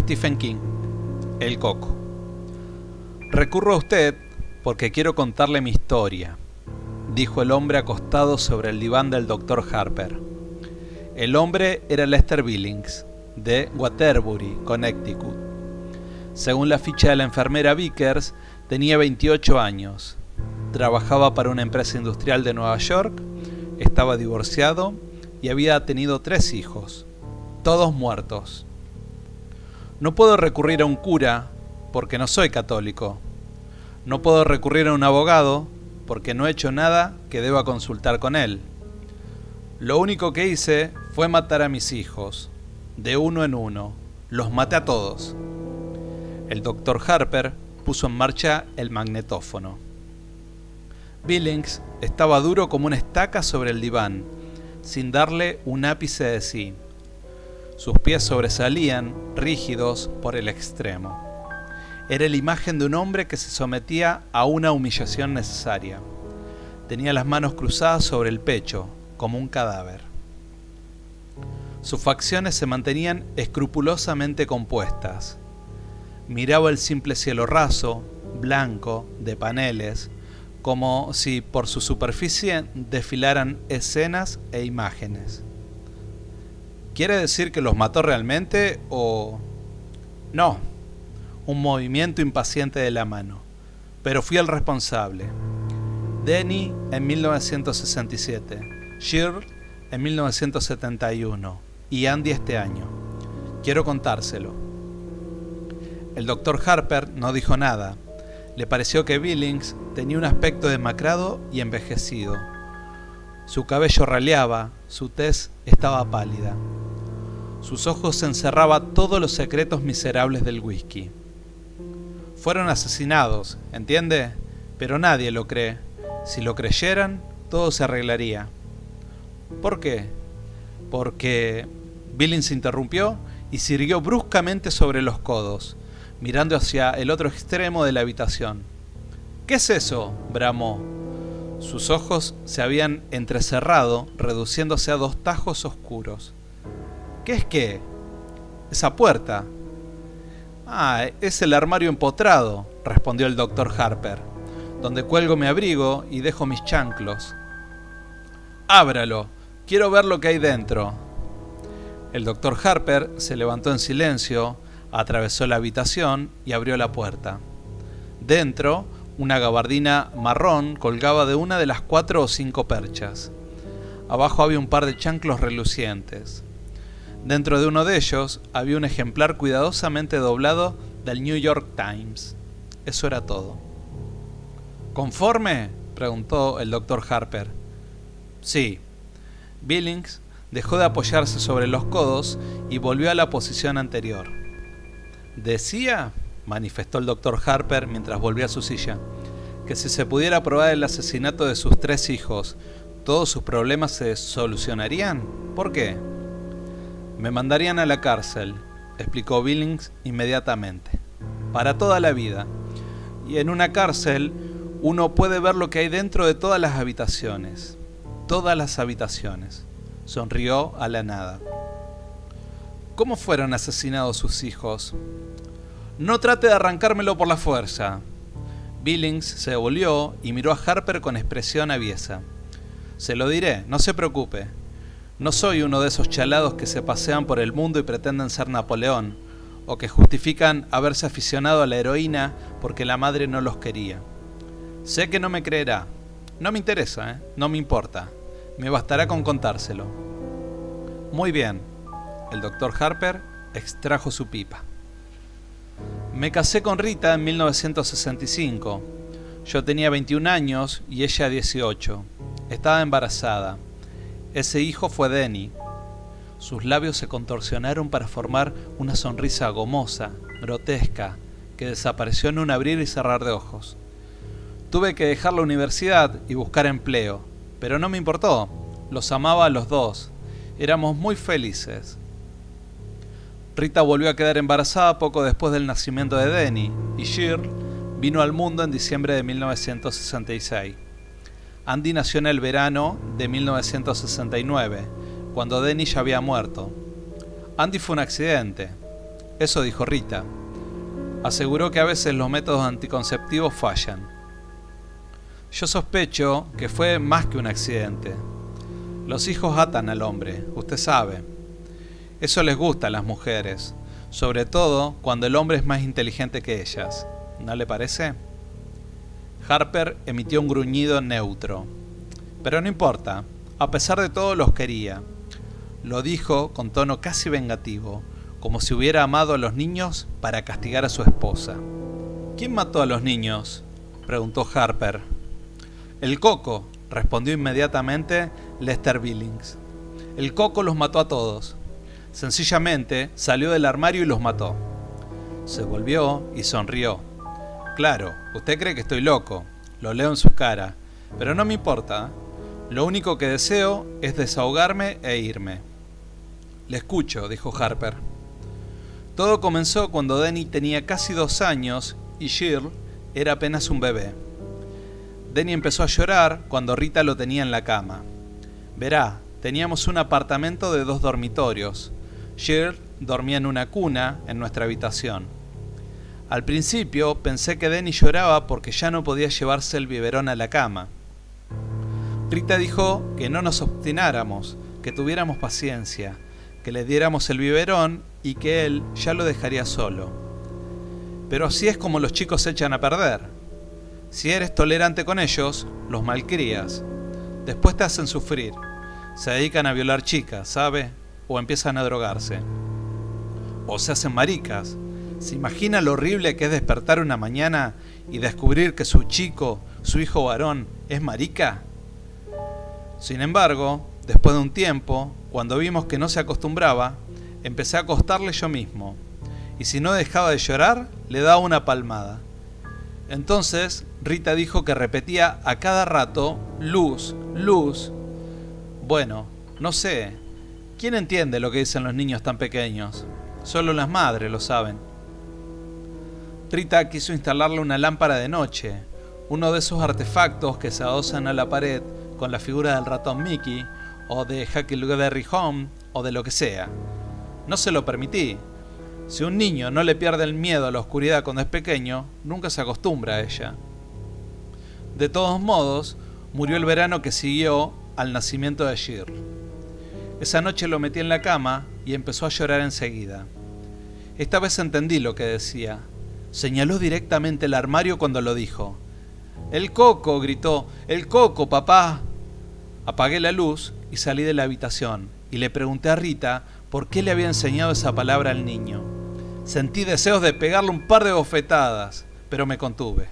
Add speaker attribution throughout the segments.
Speaker 1: Stephen King, El Coco. Recurro a usted porque quiero contarle mi historia, dijo el hombre acostado sobre el diván del Dr. Harper. El hombre era Lester Billings, de Waterbury, Connecticut. Según la ficha de la enfermera Vickers, tenía 28 años. Trabajaba para una empresa industrial de Nueva York, estaba divorciado y había tenido 3 hijos, todos muertos. No puedo recurrir a un cura porque no soy católico. No puedo recurrir a un abogado porque no he hecho nada que deba consultar con él. Lo único que hice fue matar a mis hijos, de uno en uno. Los maté a todos. El Dr. Harper puso en marcha el magnetófono. Billings estaba duro como una estaca sobre el diván, sin darle un ápice de sí. Sus pies sobresalían, rígidos por el extremo. Era la imagen de un hombre que se sometía a una humillación necesaria. Tenía las manos cruzadas sobre el pecho, como un cadáver. Sus facciones se mantenían escrupulosamente compuestas. Miraba el simple cielo raso, blanco, de paneles, como si por su superficie desfilaran escenas e imágenes. ¿Quiere decir que los mató realmente o...? No, un movimiento impaciente de la mano, pero fui el responsable. Denny en 1967, Shirl en 1971 y Andy este año. Quiero contárselo. El Dr. Harper no dijo nada. Le pareció que Billings tenía un aspecto demacrado y envejecido. Su cabello raleaba, su tez estaba pálida. Sus ojos encerraban todos los secretos miserables del whisky. Fueron asesinados, ¿entiende? Pero nadie lo cree. Si lo creyeran, todo se arreglaría. ¿Por qué? Porque Billings interrumpió y se irguió bruscamente sobre los codos, mirando hacia el otro extremo de la habitación. ¿Qué es eso?, bramó. Sus ojos se habían entrecerrado, reduciéndose a 2 tajos oscuros. ¿Qué es qué? Esa puerta. Ah, es el armario empotrado, respondió el Dr. Harper, donde cuelgo mi abrigo y dejo mis chanclos. Ábralo, quiero ver lo que hay dentro. El Dr. Harper se levantó en silencio, atravesó la habitación y abrió la puerta. Dentro, una gabardina marrón colgaba de una de las 4 o 5 perchas. Abajo había un par de chanclos relucientes. Dentro de uno de ellos había un ejemplar cuidadosamente doblado del New York Times. Eso era todo. ¿Conforme?, preguntó el Dr. Harper. Sí. Billings dejó de apoyarse sobre los codos y volvió a la posición anterior. Decía, manifestó el Dr. Harper mientras volvía a su silla, que si se pudiera probar el asesinato de sus 3 hijos, ¿todos sus problemas se solucionarían? ¿Por qué? Me mandarían a la cárcel, explicó Billings inmediatamente, para toda la vida. Y en una cárcel uno puede ver lo que hay dentro de todas las habitaciones. Todas las habitaciones. Sonrió a la nada. ¿Cómo fueron asesinados sus hijos? No trate de arrancármelo por la fuerza. Billings se volvió y miró a Harper con expresión aviesa. Se lo diré, no se preocupe. No soy uno de esos chalados que se pasean por el mundo y pretenden ser Napoleón, o que justifican haberse aficionado a la heroína porque la madre no los quería. Sé que no me creerá. No me interesa, no me importa. Me bastará con contárselo. Muy bien. El Dr. Harper extrajo su pipa. Me casé con Rita en 1965. Yo tenía 21 años y ella 18. Estaba embarazada. Ese hijo fue Denny. Sus labios se contorsionaron para formar una sonrisa gomosa, grotesca, que desapareció en un abrir y cerrar de ojos. Tuve que dejar la universidad y buscar empleo, pero no me importó. Los amaba a los 2. Éramos muy felices. Rita volvió a quedar embarazada poco después del nacimiento de Denny, y Shirl vino al mundo en diciembre de 1966. Andy nació en el verano de 1969, cuando Denny ya había muerto. Andy fue un accidente. Eso dijo Rita. Aseguró que a veces los métodos anticonceptivos fallan. Yo sospecho que fue más que un accidente. Los hijos atan al hombre, usted sabe. Eso les gusta a las mujeres, sobre todo cuando el hombre es más inteligente que ellas. ¿No le parece? Harper emitió un gruñido neutro. Pero no importa, a pesar de todo los quería. Lo dijo con tono casi vengativo, como si hubiera amado a los niños para castigar a su esposa. ¿Quién mató a los niños?, preguntó Harper. El Coco, respondió inmediatamente Lester Billings. El Coco los mató a todos. Sencillamente salió del armario y los mató. Se volvió y sonrió. Claro, usted cree que estoy loco, lo leo en su cara, pero no me importa. Lo único que deseo es desahogarme e irme. Le escucho, dijo Harper. Todo comenzó cuando Denny tenía casi 2 años y Shirl era apenas un bebé. Denny empezó a llorar cuando Rita lo tenía en la cama. Verá, teníamos un apartamento de 2 dormitorios. Shirl dormía en una cuna en nuestra habitación. Al principio pensé que Denny lloraba porque ya no podía llevarse el biberón a la cama. Rita dijo que no nos obstináramos, que tuviéramos paciencia, que le diéramos el biberón y que él ya lo dejaría solo. Pero así es como los chicos se echan a perder. Si eres tolerante con ellos, los malcrías. Después te hacen sufrir. Se dedican a violar chicas, ¿sabe? O empiezan a drogarse. O se hacen maricas. ¿Se imagina lo horrible que es despertar una mañana y descubrir que su chico, su hijo varón, es marica? Sin embargo, después de un tiempo, cuando vimos que no se acostumbraba, empecé a acostarle yo mismo. Y si no dejaba de llorar, le daba una palmada. Entonces, Rita dijo que repetía a cada rato, luz, luz. Bueno, no sé. ¿Quién entiende lo que dicen los niños tan pequeños? Solo las madres lo saben. Rita quiso instalarle una lámpara de noche, uno de esos artefactos que se adosan a la pared con la figura del ratón Mickey, o de Huckleberry Home, o de lo que sea. No se lo permití. Si un niño no le pierde el miedo a la oscuridad cuando es pequeño, nunca se acostumbra a ella. De todos modos, murió el verano que siguió al nacimiento de Shirl. Esa noche lo metí en la cama y empezó a llorar enseguida. Esta vez entendí lo que decía. Señaló directamente el armario cuando lo dijo. ¡El Coco!, gritó. ¡El Coco, papá! Apagué la luz y salí de la habitación y le pregunté a Rita por qué le había enseñado esa palabra al niño. Sentí deseos de pegarle un par de bofetadas, pero me contuve.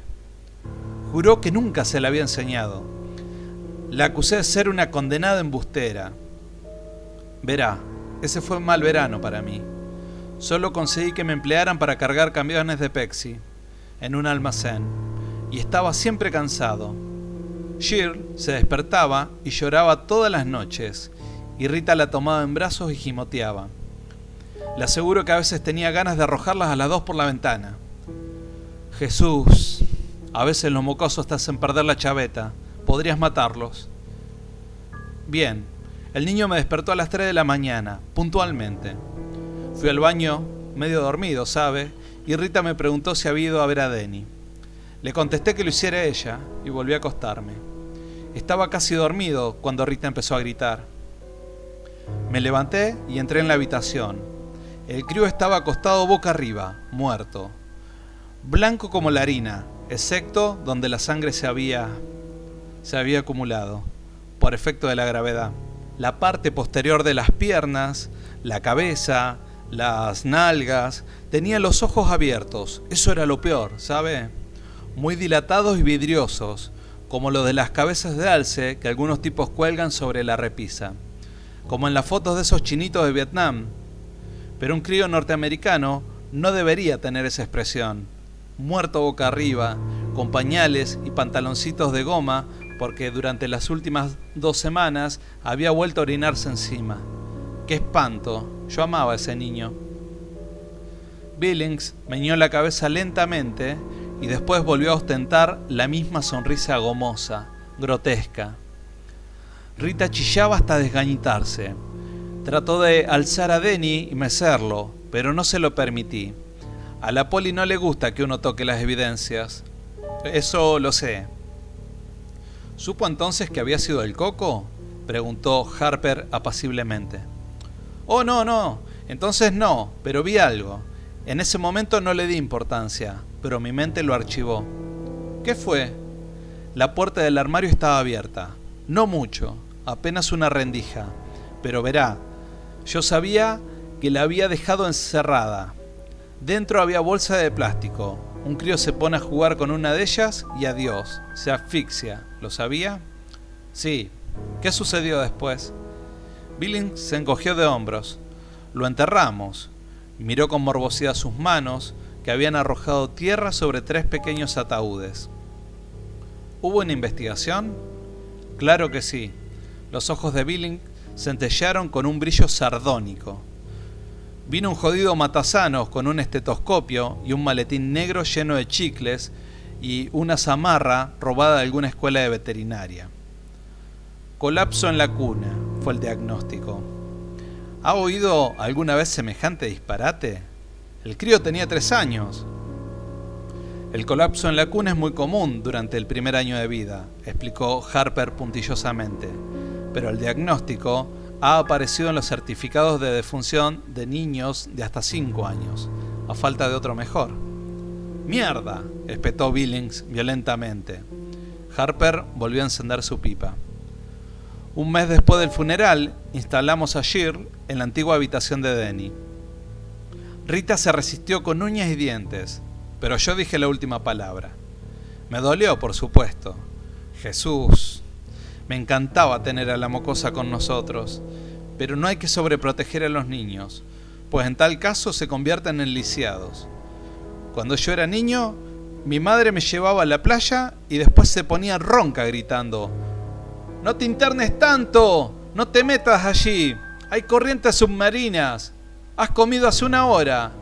Speaker 1: Juró que nunca se la había enseñado. La acusé de ser una condenada embustera. Verá, ese fue un mal verano para mí. Solo conseguí que me emplearan para cargar camiones de Pepsi en un almacén, y estaba siempre cansado. Shirl se despertaba y lloraba todas las noches, y Rita la tomaba en brazos y gimoteaba. Le aseguro que a veces tenía ganas de arrojarlas a las 2 por la ventana. Jesús, a veces los mocosos te hacen perder la chaveta. Podrías matarlos. Bien, el niño me despertó a las 3 de la mañana, puntualmente. Fui al baño, medio dormido, ¿sabe? Y Rita me preguntó si había ido a ver a Denny. Le contesté que lo hiciera ella y volví a acostarme. Estaba casi dormido cuando Rita empezó a gritar. Me levanté y entré en la habitación. El crío estaba acostado boca arriba, muerto. Blanco como la harina, excepto donde la sangre se había acumulado, por efecto de la gravedad. La parte posterior de las piernas, la cabeza, las nalgas, tenía los ojos abiertos. Eso era lo peor, ¿sabe? Muy dilatados y vidriosos, como los de las cabezas de alce que algunos tipos cuelgan sobre la repisa, como en las fotos de esos chinitos de Vietnam. Pero un crío norteamericano no debería tener esa expresión. Muerto boca arriba, con pañales y pantaloncitos de goma, porque durante las últimas 2 semanas había vuelto a orinarse encima. ¡Qué espanto! Yo amaba a ese niño. Billings meneó la cabeza lentamente y después volvió a ostentar la misma sonrisa gomosa, grotesca. Rita chillaba hasta desgañitarse. Trató de alzar a Denny y mecerlo, pero no se lo permití. A la Poli no le gusta que uno toque las evidencias. Eso lo sé. ¿Supo entonces que había sido el Coco?, preguntó Harper apaciblemente. Oh, no, entonces no, pero vi algo. En ese momento no le di importancia, pero mi mente lo archivó. ¿Qué fue? La puerta del armario estaba abierta. No mucho, apenas una rendija. Pero verá, yo sabía que la había dejado encerrada. Dentro había bolsa de plástico. Un crío se pone a jugar con una de ellas y adiós, se asfixia. ¿Lo sabía? Sí. ¿Qué sucedió después? Billings se encogió de hombros. Lo enterramos. Miró con morbosidad sus manos, que habían arrojado tierra sobre 3 pequeños ataúdes. ¿Hubo una investigación? Claro que sí. Los ojos de Billings centellearon con un brillo sardónico. Vino un jodido matasanos con un estetoscopio y un maletín negro lleno de chicles y una zamarra robada de alguna escuela de veterinaria. Colapso en la cuna, fue el diagnóstico. ¿Ha oído alguna vez semejante disparate? El crío tenía 3 años. El colapso en la cuna es muy común durante el primer año de vida, explicó Harper puntillosamente, pero el diagnóstico ha aparecido en los certificados de defunción de niños de hasta 5 años, a falta de otro mejor. ¡Mierda!, espetó Billings violentamente. Harper volvió a encender su pipa. Un mes después del funeral, instalamos a Shirl en la antigua habitación de Denny. Rita se resistió con uñas y dientes, pero yo dije la última palabra. Me dolió, por supuesto. Jesús, me encantaba tener a la mocosa con nosotros, pero no hay que sobreproteger a los niños, pues en tal caso se convierten en lisiados. Cuando yo era niño, mi madre me llevaba a la playa y después se ponía ronca gritando: ¡No te internes tanto! ¡No te metas allí! ¡Hay corrientes submarinas! ¡Has comido hace 1 hora!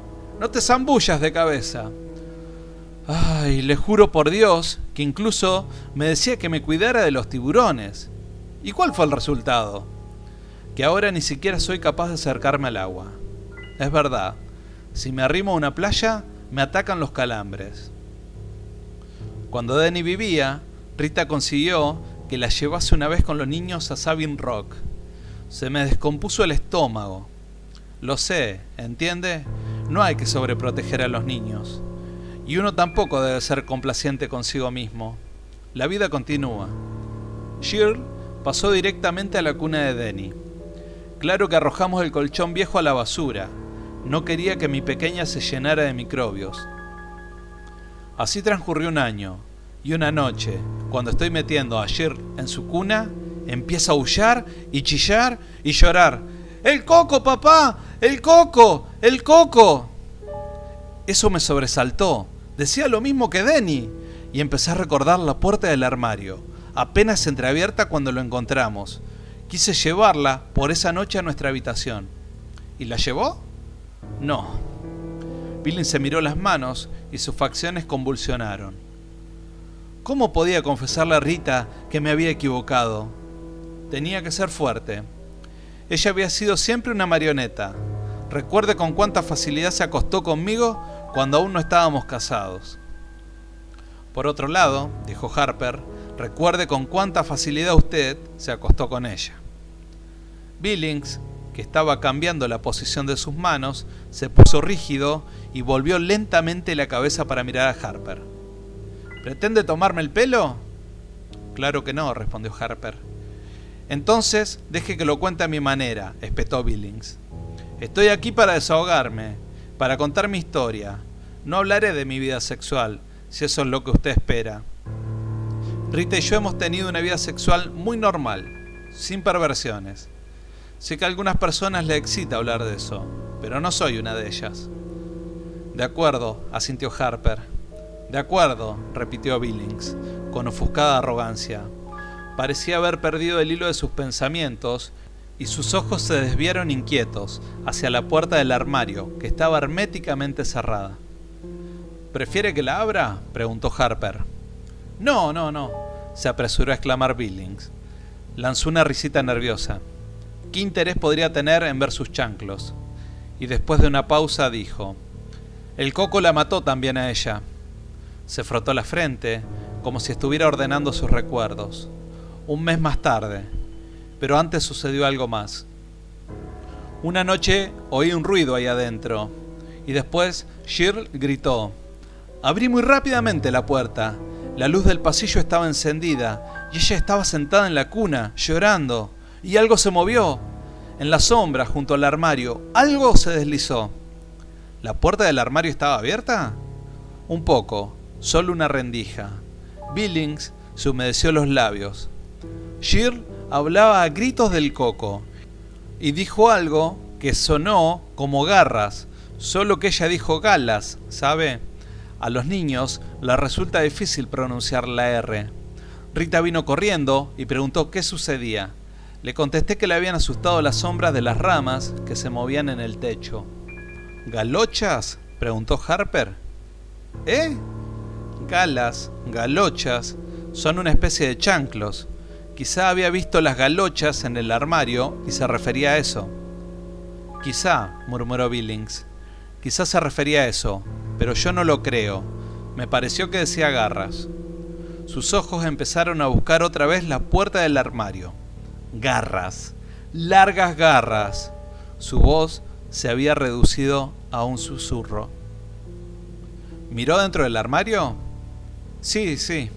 Speaker 1: ¡No te zambullas de cabeza! Ay, le juro por Dios que incluso me decía que me cuidara de los tiburones. ¿Y cuál fue el resultado? Que ahora ni siquiera soy capaz de acercarme al agua. Es verdad, si me arrimo a una playa, me atacan los calambres. Cuando Denny vivía, Rita consiguió que la llevase una vez con los niños a Sabine Rock. Se me descompuso el estómago. Lo sé, ¿entiende? No hay que sobreproteger a los niños. Y uno tampoco debe ser complaciente consigo mismo. La vida continúa. Shirl pasó directamente a la cuna de Denny. Claro que arrojamos el colchón viejo a la basura. No quería que mi pequeña se llenara de microbios. Así transcurrió 1 año, y una noche, cuando estoy metiendo a Shirl en su cuna, empieza a aullar y chillar y llorar. ¡El Coco, papá! ¡El Coco! ¡El Coco! Eso me sobresaltó. Decía lo mismo que Denny. Y empecé a recordar la puerta del armario, apenas entreabierta cuando lo encontramos. Quise llevarla por esa noche a nuestra habitación. ¿Y la llevó? No. Billings se miró las manos y sus facciones convulsionaron. ¿Cómo podía confesarle a Rita que me había equivocado? Tenía que ser fuerte. Ella había sido siempre una marioneta. Recuerde con cuánta facilidad se acostó conmigo cuando aún no estábamos casados. Por otro lado, dijo Harper, recuerde con cuánta facilidad usted se acostó con ella. Billings, que estaba cambiando la posición de sus manos, se puso rígido y volvió lentamente la cabeza para mirar a Harper. ¿Pretende tomarme el pelo? Claro que no, respondió Harper. Entonces, deje que lo cuente a mi manera, espetó Billings. Estoy aquí para desahogarme, para contar mi historia. No hablaré de mi vida sexual, si eso es lo que usted espera. Rita y yo hemos tenido una vida sexual muy normal, sin perversiones. Sé que a algunas personas les excita hablar de eso, pero no soy una de ellas. De acuerdo, asintió Harper. De acuerdo, repitió Billings, con ofuscada arrogancia. Parecía haber perdido el hilo de sus pensamientos y sus ojos se desviaron inquietos hacia la puerta del armario, que estaba herméticamente cerrada. ¿Prefiere que la abra?, preguntó Harper. No, se apresuró a exclamar Billings. Lanzó una risita nerviosa. ¿Qué interés podría tener en ver sus chanclos? y después de una pausa dijo: «El coco la mató también a ella». Se frotó la frente, como si estuviera ordenando sus recuerdos. Un mes más tarde, pero antes sucedió algo más. Una noche oí un ruido ahí adentro, y después Shirl gritó. Abrí muy rápidamente la puerta. La luz del pasillo estaba encendida, y ella estaba sentada en la cuna, llorando, y algo se movió. En la sombra, junto al armario, algo se deslizó. ¿La puerta del armario estaba abierta? Un poco, solo una rendija. Billings se humedeció los labios. Shirl hablaba a gritos del coco y dijo algo que sonó como garras, solo que ella dijo galas, ¿sabe? A los niños les resulta difícil pronunciar la R. Rita vino corriendo y preguntó qué sucedía. Le contesté que le habían asustado las sombras de las ramas que se movían en el techo. ¿Galochas?, preguntó Harper. ¿Eh? Galas, galochas, son una especie de chanclos. Quizá había visto las galochas en el armario y se refería a eso. Quizá, murmuró Billings. Quizá se refería a eso, pero yo no lo creo. Me pareció que decía garras. Sus ojos empezaron a buscar otra vez la puerta del armario. Garras, largas garras. Su voz se había reducido a un susurro. ¿Miró dentro del armario? Sí.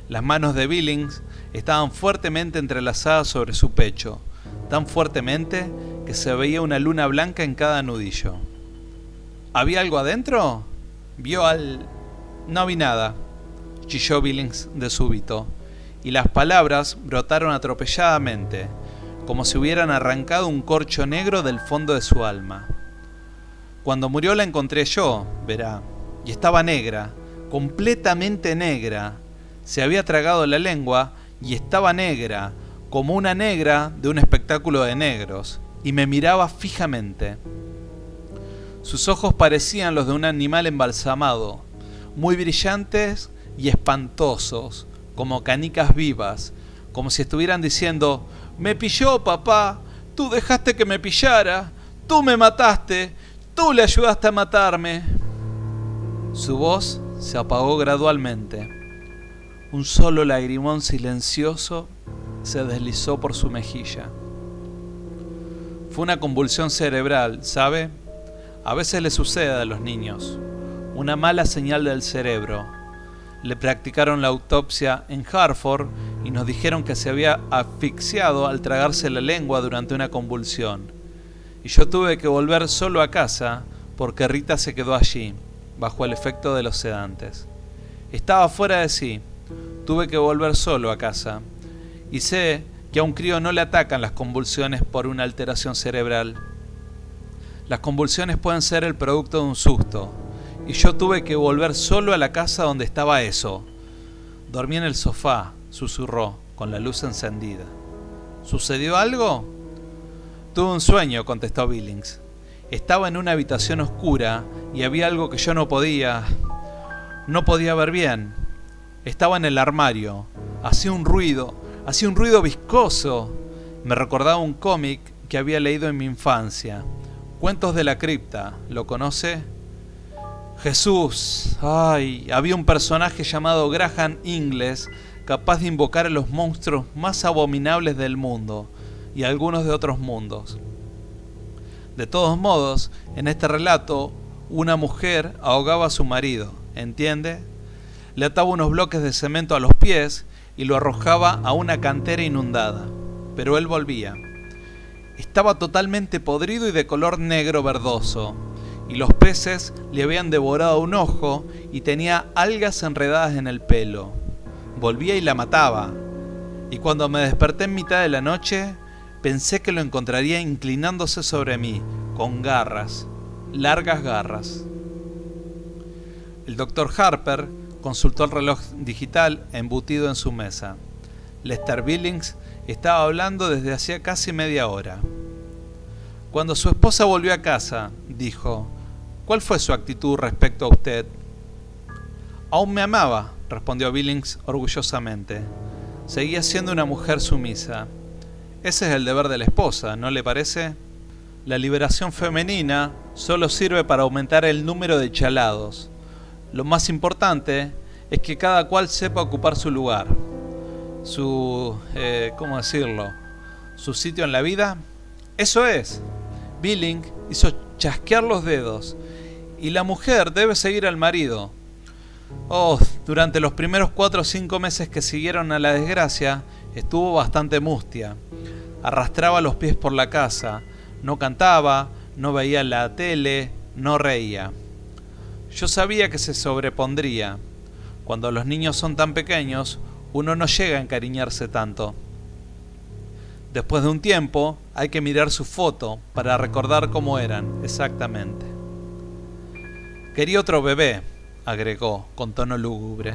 Speaker 1: Las manos de Billings estaban fuertemente entrelazadas sobre su pecho, tan fuertemente que se veía una luna blanca en cada nudillo. ¿Había algo adentro? No vi nada, chilló Billings de súbito, y las palabras brotaron atropelladamente, como si hubieran arrancado un corcho negro del fondo de su alma. Cuando murió la encontré yo, verá, y estaba negra, completamente negra. Se había tragado la lengua y estaba negra, como una negra de un espectáculo de negros, y me miraba fijamente. Sus ojos parecían los de un animal embalsamado, muy brillantes y espantosos, como canicas vivas, como si estuvieran diciendo: «Me pilló, papá, tú dejaste que me pillara, tú me mataste, tú le ayudaste a matarme». Su voz se apagó gradualmente. Un solo lagrimón silencioso se deslizó por su mejilla. Fue una convulsión cerebral, ¿sabe? A veces le sucede a los niños. Una mala señal del cerebro. Le practicaron la autopsia en Hartford y nos dijeron que se había asfixiado al tragarse la lengua durante una convulsión. Y yo tuve que volver solo a casa porque Rita se quedó allí, bajo el efecto de los sedantes. Estaba fuera de sí. Tuve que volver solo a casa. Y sé que a un crío no le atacan las convulsiones por una alteración cerebral. Las convulsiones pueden ser el producto de un susto. Y yo tuve que volver solo a la casa donde estaba eso. Dormí en el sofá, susurró, con la luz encendida. ¿Sucedió algo? Tuve un sueño, contestó Billings. Estaba en una habitación oscura y había algo que yo no podía ver bien. Estaba en el armario. Hacía un ruido viscoso. Me recordaba un cómic que había leído en mi infancia. Cuentos de la cripta, ¿lo conoce? Jesús, había un personaje llamado Graham Ingles, capaz de invocar a los monstruos más abominables del mundo y algunos de otros mundos. De todos modos, en este relato, una mujer ahogaba a su marido, ¿entiende? Le ataba unos bloques de cemento a los pies y lo arrojaba a una cantera inundada, pero él volvía. Estaba totalmente podrido y de color negro verdoso, y los peces le habían devorado un ojo y tenía algas enredadas en el pelo. Volvía y la mataba, y cuando me desperté en mitad de la noche, pensé que lo encontraría inclinándose sobre mí, con garras, largas garras. El doctor Harper consultó el reloj digital embutido en su mesa. Lester Billings estaba hablando desde hacía casi media hora. Cuando su esposa volvió a casa, dijo: ¿cuál fue su actitud respecto a usted? Aún me amaba, respondió Billings orgullosamente. Seguía siendo una mujer sumisa. Ese es el deber de la esposa, ¿no le parece? La liberación femenina solo sirve para aumentar el número de chalados. Lo más importante es que cada cual sepa ocupar su lugar, ¿cómo decirlo? Su sitio en la vida. Eso es. Billing hizo chasquear los dedos. Y la mujer debe seguir al marido. Durante los primeros 4 o 5 meses que siguieron a la desgracia, estuvo bastante mustia. Arrastraba los pies por la casa, no cantaba, no veía la tele, no reía. Yo sabía que se sobrepondría. Cuando los niños son tan pequeños, uno no llega a encariñarse tanto. Después de un tiempo, hay que mirar su foto para recordar cómo eran exactamente. Quería otro bebé, agregó con tono lúgubre.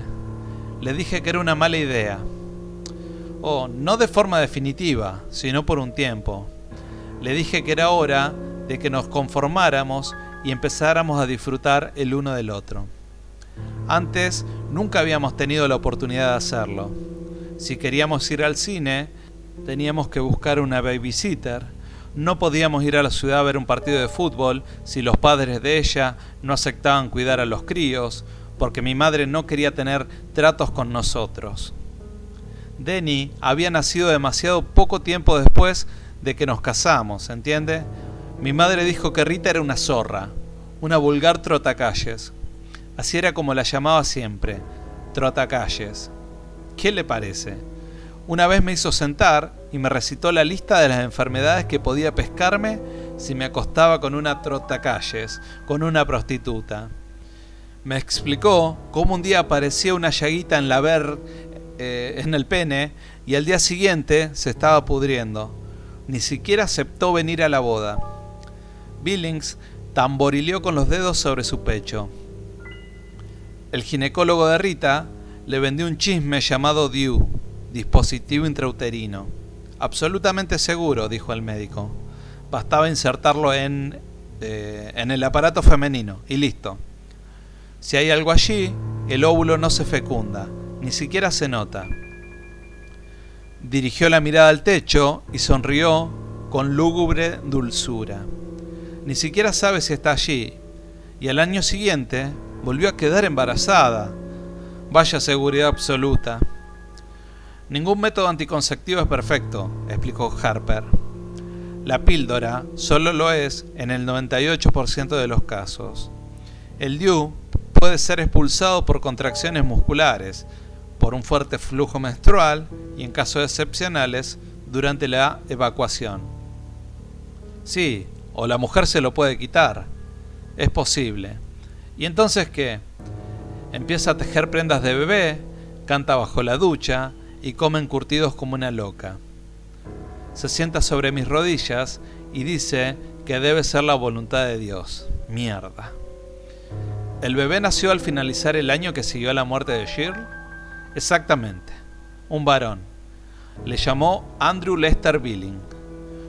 Speaker 1: Le dije que era una mala idea. No de forma definitiva, sino por un tiempo. Le dije que era hora de que nos conformáramos y empezáramos a disfrutar el uno del otro. Antes nunca habíamos tenido la oportunidad de hacerlo. Si queríamos ir al cine, teníamos que buscar una babysitter. No podíamos ir a la ciudad a ver un partido de fútbol si los padres de ella no aceptaban cuidar a los críos, porque mi madre no quería tener tratos con nosotros. Denny había nacido demasiado poco tiempo después de que nos casamos, ¿entiende? Mi madre dijo que Rita era una zorra, una vulgar trotacalles. Así era como la llamaba siempre, trotacalles. ¿Qué le parece? Una vez me hizo sentar y me recitó la lista de las enfermedades que podía pescarme si me acostaba con una trotacalles, con una prostituta. Me explicó cómo un día aparecía una llaguita en el pene y al día siguiente se estaba pudriendo. Ni siquiera aceptó venir a la boda. Billings tamborileó con los dedos sobre su pecho. El ginecólogo de Rita le vendió un chisme llamado DIU, dispositivo intrauterino. Absolutamente seguro, dijo el médico. Bastaba insertarlo en el aparato femenino y listo. Si hay algo allí, el óvulo no se fecunda, ni siquiera se nota. Dirigió la mirada al techo y sonrió con lúgubre dulzura. Ni siquiera sabe si está allí, y al año siguiente volvió a quedar embarazada. Vaya seguridad absoluta. Ningún método anticonceptivo es perfecto, explicó Harper. La píldora solo lo es en el 98% de los casos. El DIU puede ser expulsado por contracciones musculares, por un fuerte flujo menstrual y, en casos excepcionales, durante la evacuación. Sí, o la mujer se lo puede quitar. Es posible. ¿Y entonces qué? Empieza a tejer prendas de bebé, canta bajo la ducha y come encurtidos como una loca. Se sienta sobre mis rodillas y dice que debe ser la voluntad de Dios. Mierda. ¿El bebé nació al finalizar el año que siguió a la muerte de Shirley? Exactamente. Un varón. Le llamó Andrew Lester Billing.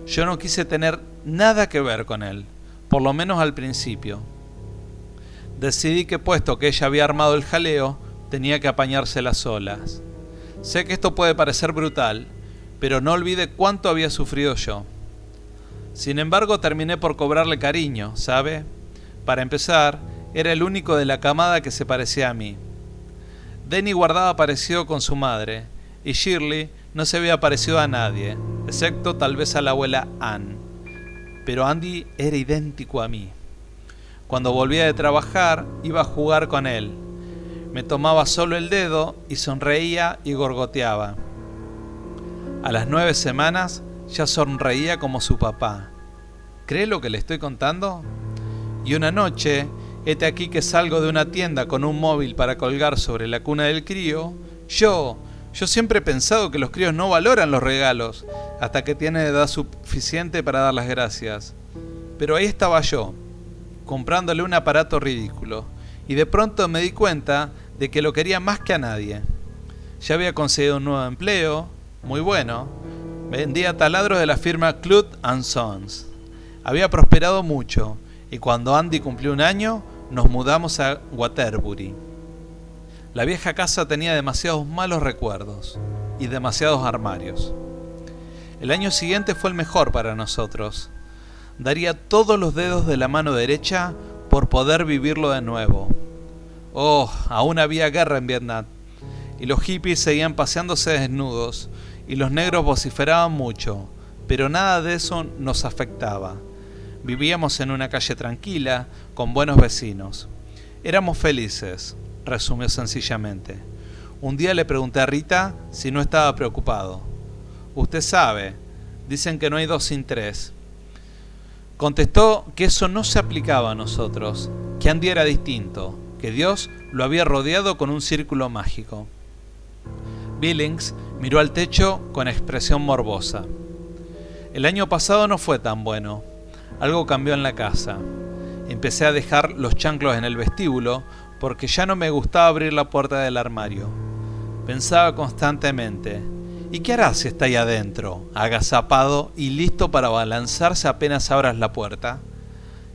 Speaker 1: Yo no quise tener nada que ver con él, por lo menos al principio. Decidí que, puesto que ella había armado el jaleo, tenía que apañárselas solas. Sé que esto puede parecer brutal, pero no olvide cuánto había sufrido yo. Sin embargo, terminé por cobrarle cariño, ¿sabe? Para empezar, era el único de la camada que se parecía a mí. Denny guardaba parecido con su madre, y Shirley no se había parecido a nadie, excepto tal vez a la abuela Ann. Pero Andy era idéntico a mí. Cuando volvía de trabajar, iba a jugar con él. Me tomaba solo el dedo y sonreía y gorgoteaba. A las 9 semanas ya sonreía como su papá. ¿Cree lo que le estoy contando? Y una noche, hete aquí que salgo de una tienda con un móvil para colgar sobre la cuna del crío. Yo siempre he pensado que los críos no valoran los regalos hasta que tienen edad suficiente para dar las gracias. Pero ahí estaba yo, comprándole un aparato ridículo, y de pronto me di cuenta de que lo quería más que a nadie. Ya había conseguido un nuevo empleo, muy bueno. Vendía taladros de la firma Clute & Sons. Había prosperado mucho, y cuando Andy cumplió 1 año, nos mudamos a Waterbury. La vieja casa tenía demasiados malos recuerdos y demasiados armarios. El año siguiente fue el mejor para nosotros. Daría todos los dedos de la mano derecha por poder vivirlo de nuevo. Oh, aún había guerra en Vietnam, y los hippies seguían paseándose desnudos, y los negros vociferaban mucho, pero nada de eso nos afectaba. Vivíamos en una calle tranquila, con buenos vecinos. Éramos felices, resumió sencillamente. Un día le pregunté a Rita si no estaba preocupado. Usted sabe, dicen que no hay dos sin tres. Contestó que eso no se aplicaba a nosotros, que Andy era distinto, que Dios lo había rodeado con un círculo mágico. Billings miró al techo con expresión morbosa. El año pasado no fue tan bueno. Algo cambió en la casa. Empecé a dejar los chanclos en el vestíbulo porque ya no me gustaba abrir la puerta del armario. Pensaba constantemente, ¿y qué harás si está ahí adentro, agazapado y listo para abalanzarse apenas abras la puerta?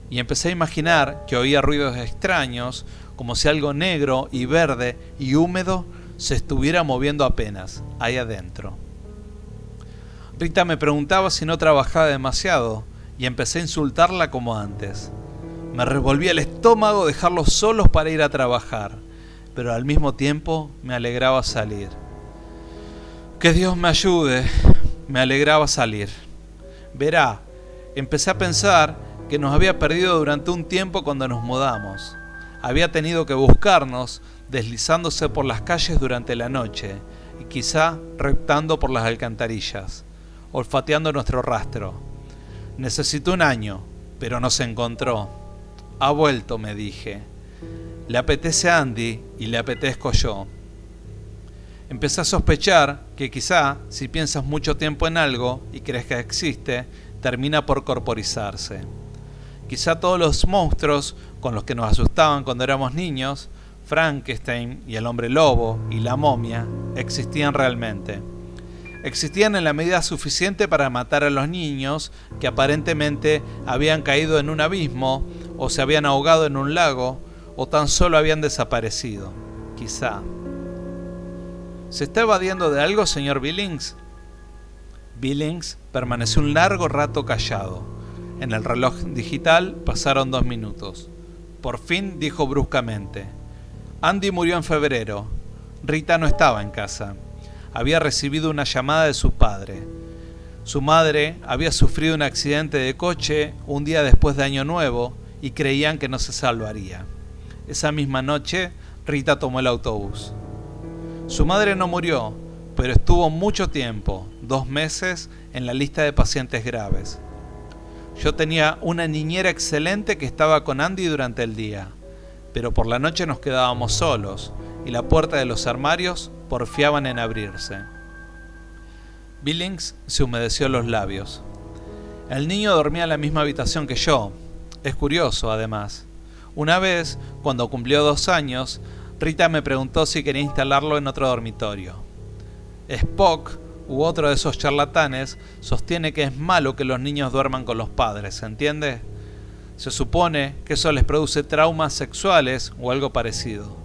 Speaker 1: Y empecé a imaginar que oía ruidos extraños, como si algo negro y verde y húmedo se estuviera moviendo apenas, ahí adentro. Rita me preguntaba si no trabajaba demasiado, y empecé a insultarla como antes. Me revolvía el estómago dejarlos solos para ir a trabajar, pero al mismo tiempo me alegraba salir. Que Dios me ayude, me alegraba salir. Verá, empecé a pensar que nos había perdido durante un tiempo cuando nos mudamos. Había tenido que buscarnos, deslizándose por las calles durante la noche, y quizá reptando por las alcantarillas, olfateando nuestro rastro. Necesitó un año, pero nos encontró. Ha vuelto, me dije. Le apetece a Andy y le apetezco yo. Empecé a sospechar que quizá, si piensas mucho tiempo en algo y crees que existe, termina por corporizarse. Quizá todos los monstruos con los que nos asustaban cuando éramos niños, Frankenstein y el hombre lobo y la momia, existían realmente. Existían en la medida suficiente para matar a los niños que aparentemente habían caído en un abismo o se habían ahogado en un lago o tan solo habían desaparecido. Quizá. ¿Se está evadiendo de algo, señor Billings? Billings permaneció un largo rato callado. En el reloj digital pasaron 2 minutos. Por fin dijo bruscamente: Andy murió en febrero. Rita no estaba en casa. Había recibido una llamada de su padre. Su madre había sufrido un accidente de coche un día después de Año Nuevo y creían que no se salvaría. Esa misma noche, Rita tomó el autobús. Su madre no murió, pero estuvo mucho tiempo, 2 meses, en la lista de pacientes graves. Yo tenía una niñera excelente que estaba con Andy durante el día, pero por la noche nos quedábamos solos y la puerta de los armarios porfiaban en abrirse. Billings se humedeció los labios. El niño dormía en la misma habitación que yo. Es curioso, además. Una vez, cuando cumplió 2 años, Rita me preguntó si quería instalarlo en otro dormitorio. Spock, u otro de esos charlatanes, sostiene que es malo que los niños duerman con los padres, ¿entiende? Se supone que eso les produce traumas sexuales o algo parecido.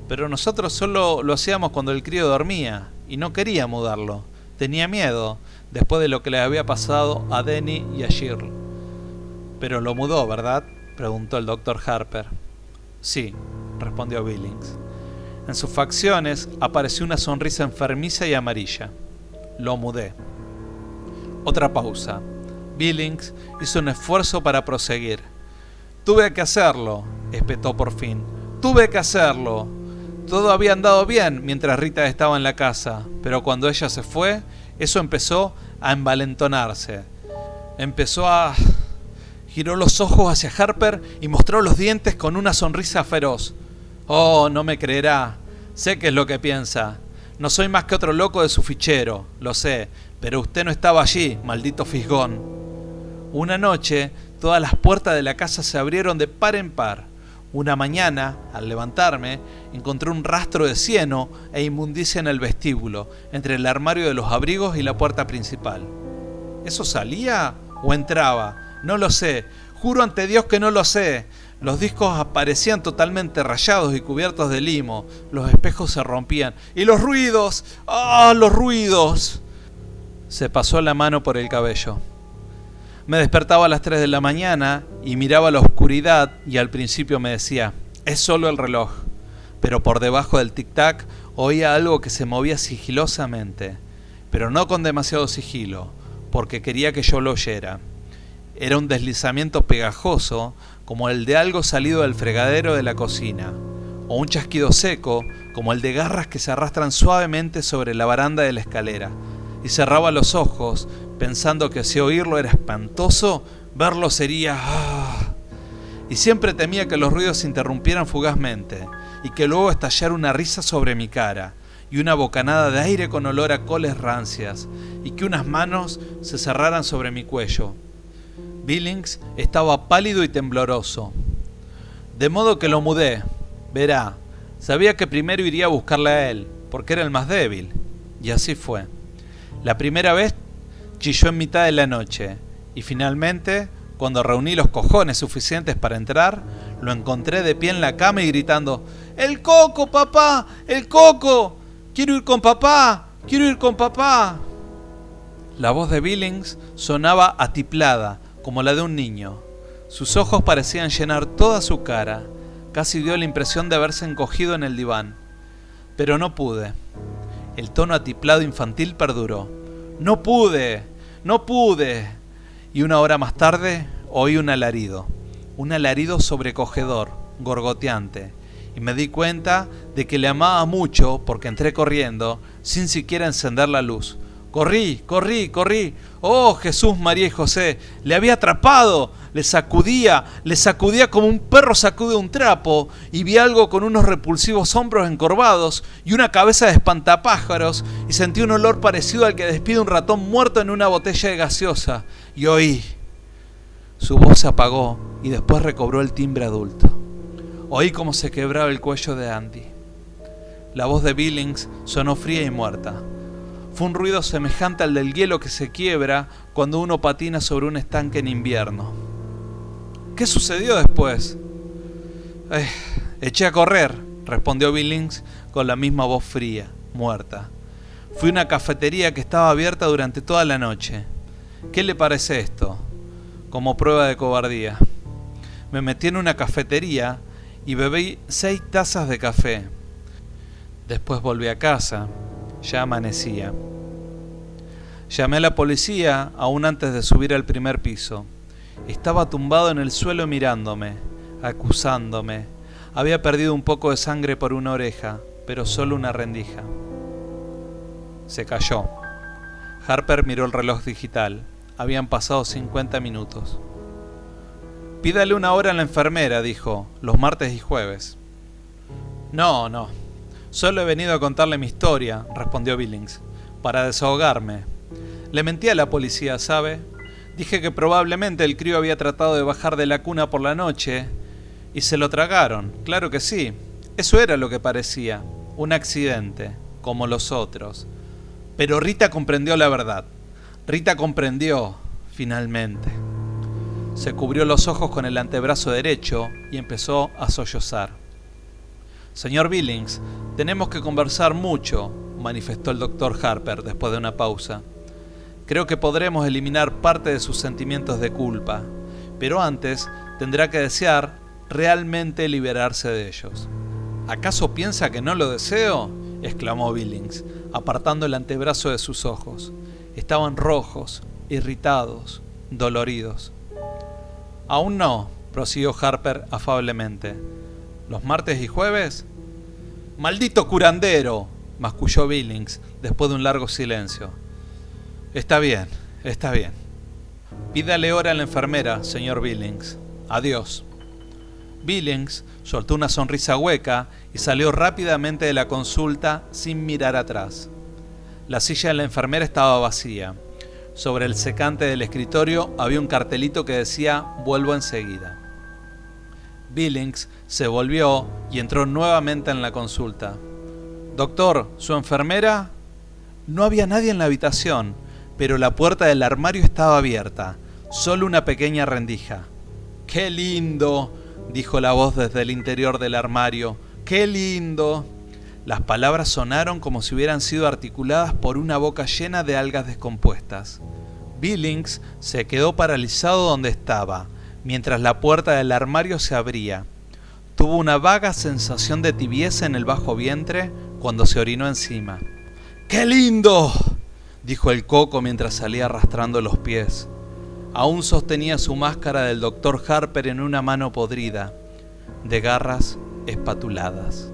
Speaker 1: Pero nosotros solo lo hacíamos cuando el crío dormía, y no quería mudarlo. Tenía miedo, después de lo que le había pasado a Denny y a Shirley. Pero lo mudó, ¿verdad?, preguntó el doctor Harper. Sí, respondió Billings. En sus facciones apareció una sonrisa enfermiza y amarilla. Lo mudé. Otra pausa. Billings hizo un esfuerzo para proseguir. Tuve que hacerlo, espetó por fin. Tuve que hacerlo. Todo había andado bien mientras Rita estaba en la casa, pero cuando ella se fue, eso empezó a envalentonarse. Giró los ojos hacia Harper y mostró los dientes con una sonrisa feroz. Oh, no me creerá. Sé qué es lo que piensa. No soy más que otro loco de su fichero, lo sé, pero usted no estaba allí, maldito fisgón. Una noche, todas las puertas de la casa se abrieron de par en par. Una mañana, al levantarme, encontré un rastro de cieno e inmundicia en el vestíbulo, entre el armario de los abrigos y la puerta principal. ¿Eso salía o entraba? No lo sé. Juro ante Dios que no lo sé. Los discos aparecían totalmente rayados y cubiertos de limo. Los espejos se rompían. ¡Y los ruidos! ¡Ah, los ruidos! Se pasó la mano por el cabello. Me despertaba a las 3 de la mañana y miraba la oscuridad y al principio me decía, es solo el reloj. Pero por debajo del tic-tac oía algo que se movía sigilosamente, pero no con demasiado sigilo, porque quería que yo lo oyera. Era un deslizamiento pegajoso, como el de algo salido del fregadero de la cocina, o un chasquido seco, como el de garras que se arrastran suavemente sobre la baranda de la escalera. Y cerraba los ojos, pensando que si oírlo era espantoso, verlo sería... Y siempre temía que los ruidos se interrumpieran fugazmente, y que luego estallara una risa sobre mi cara, y una bocanada de aire con olor a coles rancias, y que unas manos se cerraran sobre mi cuello. Billings estaba pálido y tembloroso, de modo que lo mudé. Verá, sabía que primero iría a buscarle a él, porque era el más débil, y así fue. La primera vez chilló en mitad de la noche, y finalmente, cuando reuní los cojones suficientes para entrar, lo encontré de pie en la cama y gritando, ¡El Coco, papá! ¡El Coco! ¡Quiero ir con papá! ¡Quiero ir con papá! La voz de Billings sonaba atiplada, como la de un niño. Sus ojos parecían llenar toda su cara. Casi dio la impresión de haberse encogido en el diván. Pero no pude. El tono atiplado infantil perduró. ¡No pude! ¡No pude! Y una hora más tarde oí un alarido sobrecogedor, gorgoteante, y me di cuenta de que le amaba mucho porque entré corriendo, sin siquiera encender la luz. Corrí. ¡Oh, Jesús, María y José! ¡Le había atrapado! Le sacudía como un perro sacude un trapo, y vi algo con unos repulsivos hombros encorvados y una cabeza de espantapájaros, y sentí un olor parecido al que despide un ratón muerto en una botella de gaseosa, y oí. Su voz se apagó y después recobró el timbre adulto. Oí cómo se quebraba el cuello de Andy. La voz de Billings sonó fría y muerta. Fue un ruido semejante al del hielo que se quiebra cuando uno patina sobre un estanque en invierno. ¿Qué sucedió después? Eché a correr, respondió Billings con la misma voz fría, muerta. Fui a una cafetería que estaba abierta durante toda la noche. ¿Qué le parece esto? Como prueba de cobardía. Me metí en una cafetería y bebí 6 tazas de café. Después volví a casa. Ya amanecía. Llamé a la policía aún antes de subir al primer piso. Estaba tumbado en el suelo mirándome, acusándome. Había perdido un poco de sangre por una oreja, pero solo una rendija. Se cayó. Harper miró el reloj digital. Habían pasado 50 minutos. Pídale una hora a la enfermera, dijo, los martes y jueves. No. Solo he venido a contarle mi historia, respondió Billings, para desahogarme. Le mentí a la policía, ¿sabe? Dije que probablemente el crío había tratado de bajar de la cuna por la noche y se lo tragaron, claro que sí. Eso era lo que parecía, un accidente, como los otros. Pero Rita comprendió la verdad. Rita comprendió, finalmente. Se cubrió los ojos con el antebrazo derecho y empezó a sollozar. Señor Billings, tenemos que conversar mucho, manifestó el doctor Harper después de una pausa. Creo que podremos eliminar parte de sus sentimientos de culpa, pero antes tendrá que desear realmente liberarse de ellos. ¿Acaso piensa que no lo deseo?, exclamó Billings, apartando el antebrazo de sus ojos. Estaban rojos, irritados, doloridos. Aún no, prosiguió Harper afablemente. ¿Los martes y jueves? ¡Maldito curandero!, masculló Billings después de un largo silencio. Está bien. Pídale hora a la enfermera, señor Billings. Adiós. Billings soltó una sonrisa hueca y salió rápidamente de la consulta sin mirar atrás. La silla de la enfermera estaba vacía. Sobre el secante del escritorio había un cartelito que decía «Vuelvo enseguida». Billings se volvió y entró nuevamente en la consulta. «Doctor, ¿su enfermera?» No había nadie en la habitación, pero la puerta del armario estaba abierta, solo una pequeña rendija. «¡Qué lindo!», dijo la voz desde el interior del armario. «¡Qué lindo!». Las palabras sonaron como si hubieran sido articuladas por una boca llena de algas descompuestas. Billings se quedó paralizado donde estaba, mientras la puerta del armario se abría. Tuvo una vaga sensación de tibieza en el bajo vientre cuando se orinó encima. ¡Qué lindo!, dijo el Coco mientras salía arrastrando los pies. Aún sostenía su máscara del Dr. Harper en una mano podrida, de garras espatuladas.